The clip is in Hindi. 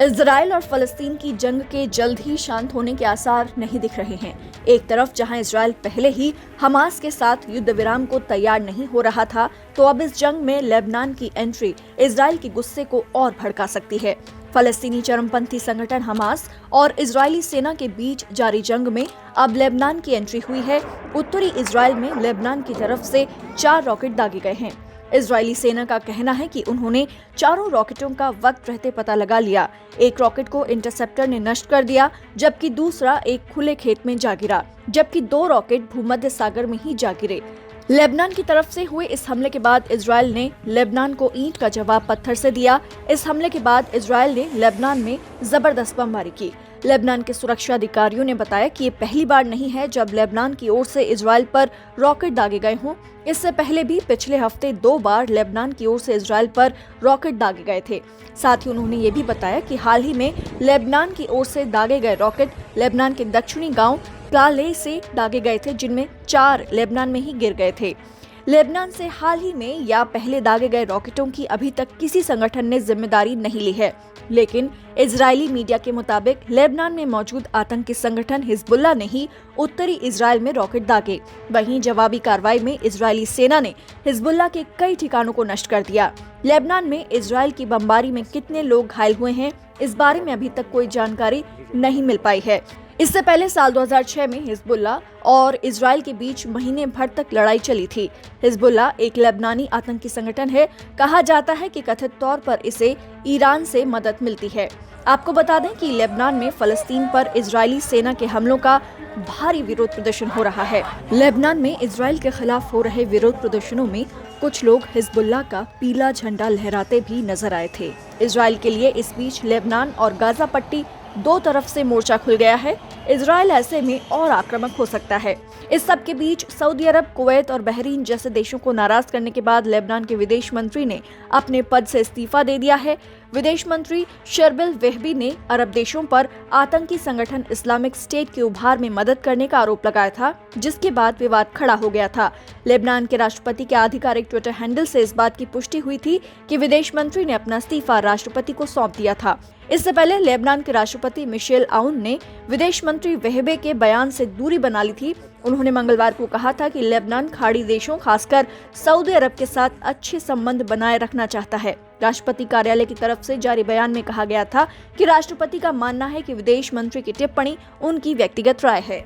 इजराइल और फलस्तीन की जंग के जल्द ही शांत होने के आसार नहीं दिख रहे हैं। एक तरफ जहां इजराइल पहले ही हमास के साथ युद्ध विराम को तैयार नहीं हो रहा था, तो अब इस जंग में लेबनान की एंट्री इजराइल के गुस्से को और भड़का सकती है। फलस्तीनी चरमपंथी संगठन हमास और इजरायली सेना के बीच जारी जंग में अब लेबनान की एंट्री हुई है। उत्तरी इजराइल में लेबनान की तरफ से 4 रॉकेट दागे गए हैं। इजरायली सेना का कहना है कि उन्होंने चारों रॉकेटों का वक्त रहते पता लगा लिया। एक रॉकेट को इंटरसेप्टर ने नष्ट कर दिया, जबकि दूसरा एक खुले खेत में जा गिरा, जबकि 2 रॉकेट भूमध्य सागर में ही जा गिरे। लेबनान की तरफ से हुए इस हमले के बाद इजराइल ने लेबनान को ईंट का जवाब पत्थर से दिया। इस हमले के बाद इजराइल ने लेबनान में जबरदस्त बमबारी की। लेबनान के सुरक्षा अधिकारियों ने बताया कि ये पहली बार नहीं है जब लेबनान की ओर से इजराइल पर रॉकेट दागे गए हों। इससे पहले भी पिछले हफ्ते 2 बार लेबनान की ओर से इजराइल पर रॉकेट दागे गए थे। साथ ही उन्होंने ये भी बताया कि हाल ही में लेबनान की ओर से दागे गए रॉकेट लेबनान के दक्षिणी गांव प्लाले से दागे गए थे, जिनमें 4 लेबनान में ही गिर गए थे। लेबनान से हाल ही में या पहले दागे गए रॉकेटों की अभी तक किसी संगठन ने जिम्मेदारी नहीं ली है, लेकिन इजरायली मीडिया के मुताबिक लेबनान में मौजूद आतंकी संगठन हिजबुल्लाह ने ही उत्तरी इजराइल में रॉकेट दागे। वहीं जवाबी कार्रवाई में इजरायली सेना ने हिजबुल्लाह के कई ठिकानों को नष्ट कर दिया। लेबनान में इजराइल की बमबारी में कितने लोग घायल हुए हैं, इस बारे में अभी तक कोई जानकारी नहीं मिल पाई है। इससे पहले साल 2006 में हिजबुल्लाह और इजराइल के बीच महीने भर तक लड़ाई चली थी। हिजबुल्लाह एक लेबनानी आतंकी संगठन है। कहा जाता है कि कथित तौर पर इसे ईरान से मदद मिलती है। आपको बता दें कि लेबनान में फलस्तीन पर इजरायली सेना के हमलों का भारी विरोध प्रदर्शन हो रहा है। लेबनान में इजराइल के खिलाफ हो रहे विरोध प्रदर्शनों में कुछ लोग हिजबुल्लाह का पीला झंडा लहराते भी नजर आए थे। इजराइल के लिए इस बीच लेबनान और गाजा पट्टी 2 तरफ से मोर्चा खुल गया है। इजराइल ऐसे में और आक्रामक हो सकता है। इस सब के बीच सऊदी अरब, कुवैत और बहरीन जैसे देशों को नाराज करने के बाद लेबनान के विदेश मंत्री ने अपने पद से इस्तीफा दे दिया है। विदेश मंत्री शर्बिल वेहबी ने अरब देशों पर आतंकी संगठन इस्लामिक स्टेट के उभार में मदद करने का आरोप लगाया था, जिसके बाद विवाद खड़ा हो गया था। लेबनान के राष्ट्रपति के आधिकारिक ट्विटर हैंडल से इस बात की पुष्टि हुई थी कि विदेश मंत्री ने अपना इस्तीफा राष्ट्रपति को सौंप दिया था। इससे पहले लेबनान के राष्ट्रपति मिशेल आउन ने विदेश मंत्री वेहबे के बयान से दूरी बना ली थी। उन्होंने मंगलवार को कहा था कि लेबनान खाड़ी देशों, खासकर सऊदी अरब के साथ अच्छे संबंध बनाए रखना चाहता है। राष्ट्रपति कार्यालय की तरफ से जारी बयान में कहा गया था कि राष्ट्रपति का मानना है कि विदेश मंत्री की टिप्पणी उनकी व्यक्तिगत राय है।